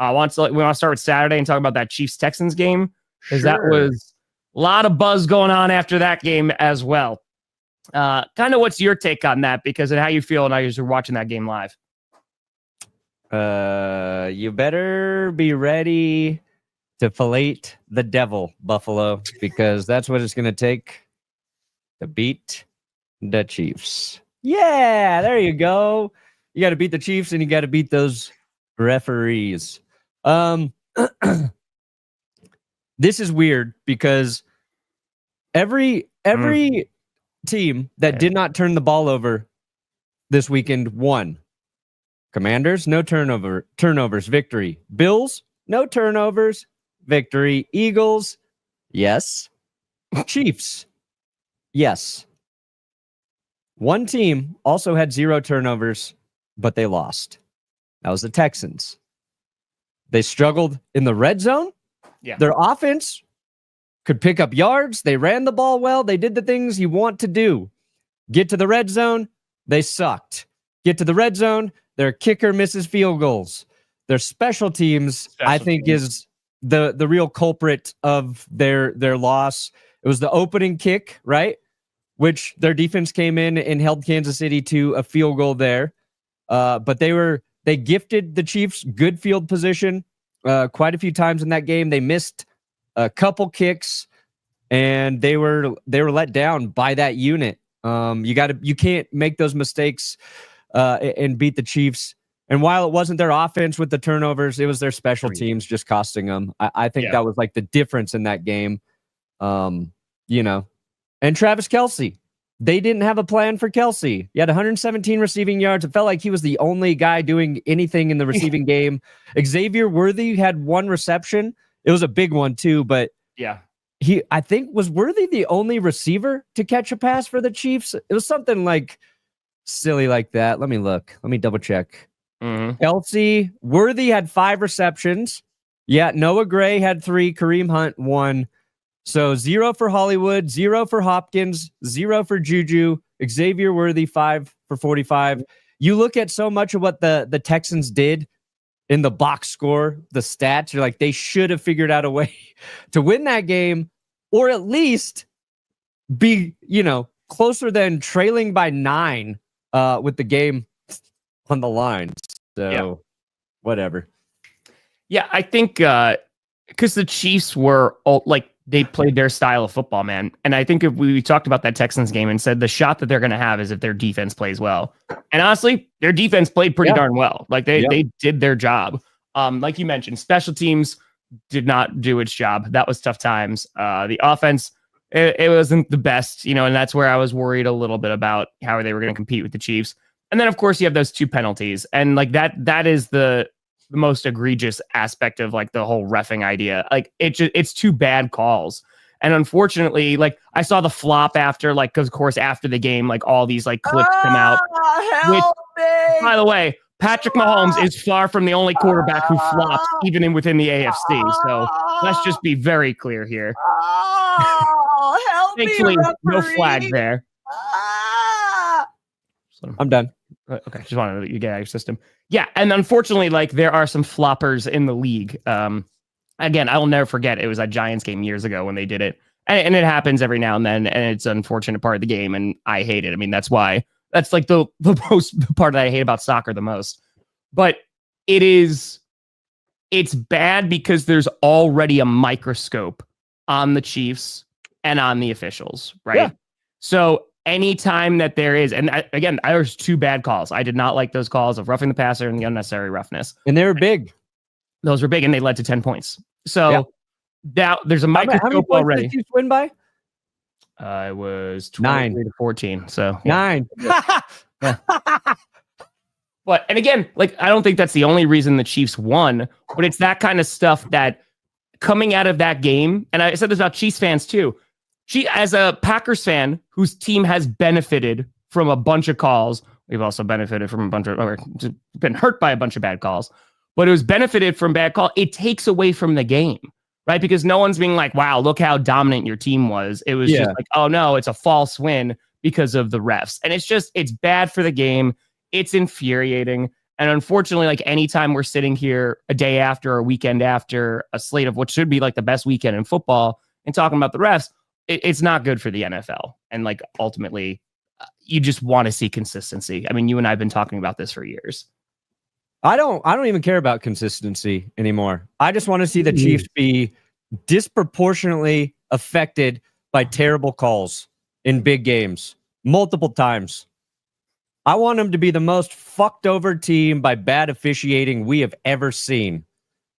We want to start with Saturday and talk about that Chiefs-Texans game, because that Sure. was a lot of buzz going on after that game as well. Kind of what's your take on that, because of how you feel now you're watching that game live? You better be ready to fillet the devil, Buffalo, because that's what it's going to take to beat the Chiefs. Yeah, there you go. You got to beat the Chiefs and you got to beat those referees. This is weird because every team that did not turn the ball over this weekend won. Commanders, no turnovers, victory. Bills, no turnovers, victory. Eagles, yes. Chiefs, yes. One team also had 0 turnovers, but they lost. That was the Texans. They struggled in the red zone. Yeah. Their offense could pick up yards. They ran the ball well. They did the things you want to do. Get to the red zone, they sucked. Get to the red zone, their kicker misses field goals. Their special teams, I think, is the real culprit of their loss. It was the opening kick, right? Which their defense came in and held Kansas City to a field goal there. But they gifted the Chiefs good field position quite a few times in that game. They missed a couple kicks, and they were let down by that unit. You can't make those mistakes and beat the Chiefs. And while it wasn't their offense with the turnovers, it was their special teams just costing them. I think that was like the difference in that game. And Travis Kelce, they didn't have a plan for Kelce. He had 117 receiving yards. It felt like he was the only guy doing anything in the receiving game. Xavier Worthy had 1 reception. It was a big one too, but I think was Worthy the only receiver to catch a pass for the Chiefs. It was something like silly like that. Let me look. Let me double check. Kelce, Worthy had 5 receptions. Yeah, Noah Gray had 3. Kareem Hunt 1. So 0 for Hollywood, 0 for Hopkins, 0 for Juju. Xavier Worthy 5 for 45. You look at so much of what the Texans did in the box score, the stats, you're like, they should have figured out a way to win that game, or at least be, closer than trailing by 9 with the game on the line. So whatever. Yeah, I think because the Chiefs were they played their style of football, man. And I think if we talked about that Texans game and said the shot that they're going to have is if their defense plays well. And honestly, their defense played pretty darn well. Like they did their job. Like you mentioned, special teams did not do its job. That was tough times. The offense, it wasn't the best, and that's where I was worried a little bit about how they were going to compete with the Chiefs. And then of course you have those 2 penalties. And like that is the most egregious aspect of like the whole reffing idea. Like it's 2 bad calls. And unfortunately, like I saw the flop after, like, cause of course after the game, like all these like clips come out. Help me! By the way, Patrick Mahomes is far from the only quarterback who flops even within the AFC. So let's just be very clear here. Help Thankfully, me, no flag there. I'm done. Okay, just wanted to get out of your system. Yeah, and unfortunately, like there are some floppers in the league. Again, I will never forget. It was a Giants game years ago when they did it, and it happens every now and then, and it's an unfortunate part of the game, and I hate it. I mean, that's like the part that I hate about soccer the most. But it's bad because there's already a microscope on the Chiefs and on the officials, right? Yeah. So anytime that there is, and again, there's 2 bad calls. I did not like those calls of roughing the passer and the unnecessary roughness. And they were big. Those were big, and they led to 10 points. So now there's a microscope how many points already. did the Chiefs win by? It was 9 to 14. So 9. Yeah. But, and again, like, I don't think that's the only reason the Chiefs won, but it's that kind of stuff that coming out of that game, and I said this about Chiefs fans too. As a Packers fan whose team has benefited from a bunch of calls, we've also benefited from been hurt by a bunch of bad calls, but it was benefited from bad call. It takes away from the game, right? Because no one's being like, wow, look how dominant your team was. It was just like, oh no, it's a false win because of the refs. And it's bad for the game. It's infuriating. And unfortunately, like anytime we're sitting here a day after or a weekend after a slate of what should be like the best weekend in football and talking about the refs, it's not good for the NFL. And like ultimately, you just want to see consistency. I mean, you and I have been talking about this for years. I don't even care about consistency anymore. I just want to see the Chiefs be disproportionately affected by terrible calls in big games multiple times. I want them to be the most fucked over team by bad officiating we have ever seen.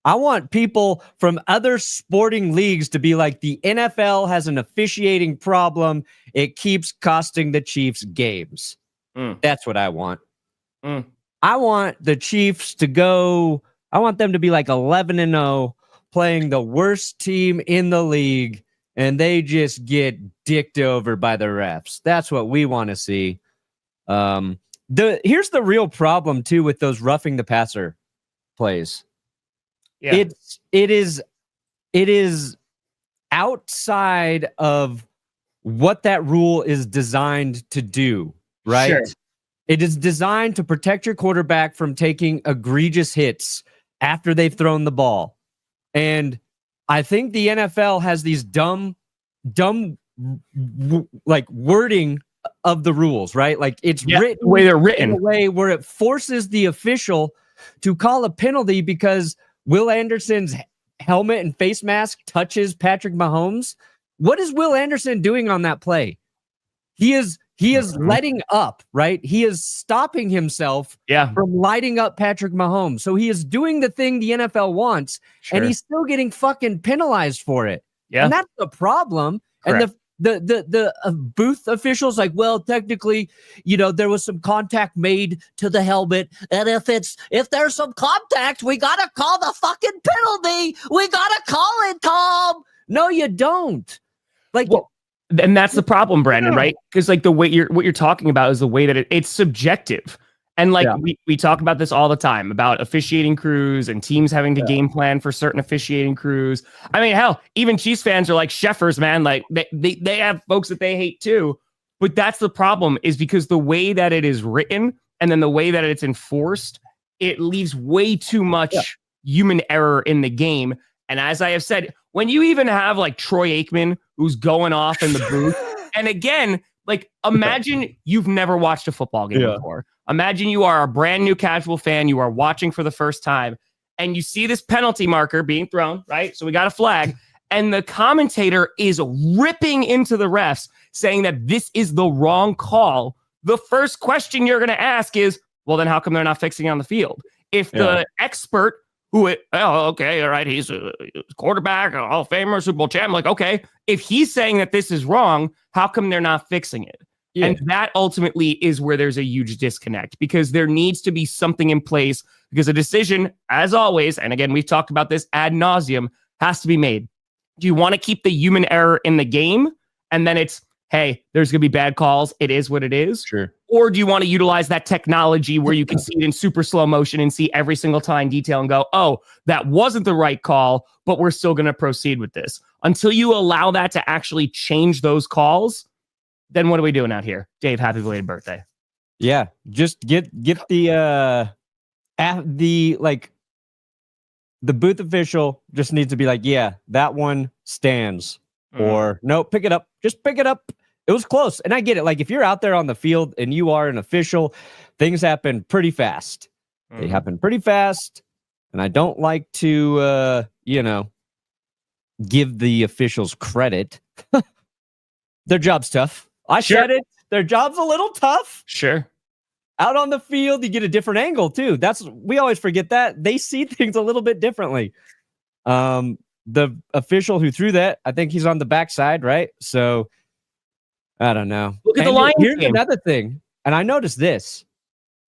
I want people from other sporting leagues to be like, the NFL has an officiating problem. It keeps costing the Chiefs games. That's what I want. I want the Chiefs to go. I want them to be like 11-0, playing the worst team in the league, and they just get dicked over by the refs. That's what we want to see. Here's the real problem too with those roughing the passer plays. Yeah. It is outside of what that rule is designed to do, right? Sure. It is designed to protect your quarterback from taking egregious hits after they've thrown the ball. And I think the NFL has these dumb like wording of the rules, right? Like it's written the way they're written in a way where it forces the official to call a penalty because Will Anderson's helmet and face mask touches Patrick Mahomes. What is Will Anderson doing on that play? He is letting up, right? He is stopping himself from lighting up Patrick Mahomes. So he is doing the thing the NFL wants, and he's still getting fucking penalized for it. Yeah. And that's the problem. Correct. And the booth officials like, well, technically, there was some contact made to the helmet, and if there's some contact, we gotta call the fucking penalty. We gotta call it, Tom. No, you don't. Like, and that's the problem, Brandon, right? Because like what you're talking about is the way that it's subjective. And like we talk about this all the time about officiating crews and teams having to game plan for certain officiating crews. I mean, hell, even Chiefs fans are like Sheffers, man. Like they have folks that they hate too. But that's the problem, is because the way that it is written and then the way that it's enforced, it leaves way too much human error in the game. And as I have said, when you even have like Troy Aikman who's going off in the booth, and again, like imagine you've never watched a football game before. Imagine you are a brand new casual fan. You are watching for the first time and you see this penalty marker being thrown, right? So we got a flag and the commentator is ripping into the refs saying that this is the wrong call. The first question you're going to ask is, well, then how come they're not fixing it on the field? If the expert he's a quarterback, a Hall of Famer, Super Bowl champ. Like, okay, if he's saying that this is wrong, how come they're not fixing it? Yeah. And that ultimately is where there's a huge disconnect, because there needs to be something in place, because a decision, as always, and again, we've talked about this ad nauseum, has to be made. Do you want to keep the human error in the game? And then it's, hey, there's going to be bad calls. It is what it is. Sure. Or do you want to utilize that technology where you can see it in super slow motion and see every single time detail and go, oh, that wasn't the right call, but we're still going to proceed with this? Until you allow that to actually change those calls, then what are we doing out here? Dave, happy belated birthday. Yeah. Just get the booth official just needs to be like, yeah, that one stands. Or no, pick it up. Just pick it up. It was close. And I get it. Like, if you're out there on the field and you are an official, things happen pretty fast. They happen pretty fast. And I don't like to, give the officials credit. Their job's tough. I said it. Their job's a little tough. Sure. Out on the field, you get a different angle too. We always forget that. They see things a little bit differently. The official who threw that, I think he's on the backside, right? So I don't know. Look at the Lions Here's game. Another thing, and I noticed this.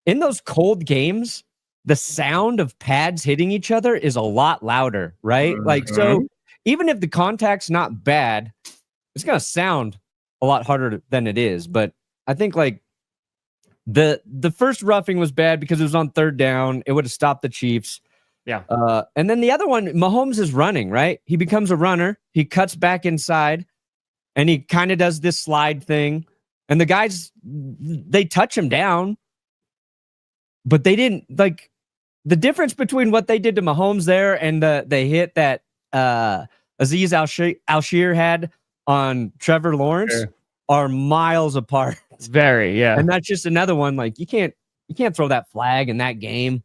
In those cold games, the sound of pads hitting each other is a lot louder, right? Like, so even if the contact's not bad, it's going to sound a lot harder than it is. But I think like the first roughing was bad because it was on third down. It would have stopped the Chiefs. Yeah. And then the other one, Mahomes is running, right? He becomes a runner. He cuts back inside and he kind of does this slide thing. And the guys, they touch him down. but they didn't like the difference between what they did to Mahomes there and the hit that Aziz Al-Shir had on Trevor Lawrence are miles apart. Very, yeah. And that's just another one. Like you can't throw that flag in that game.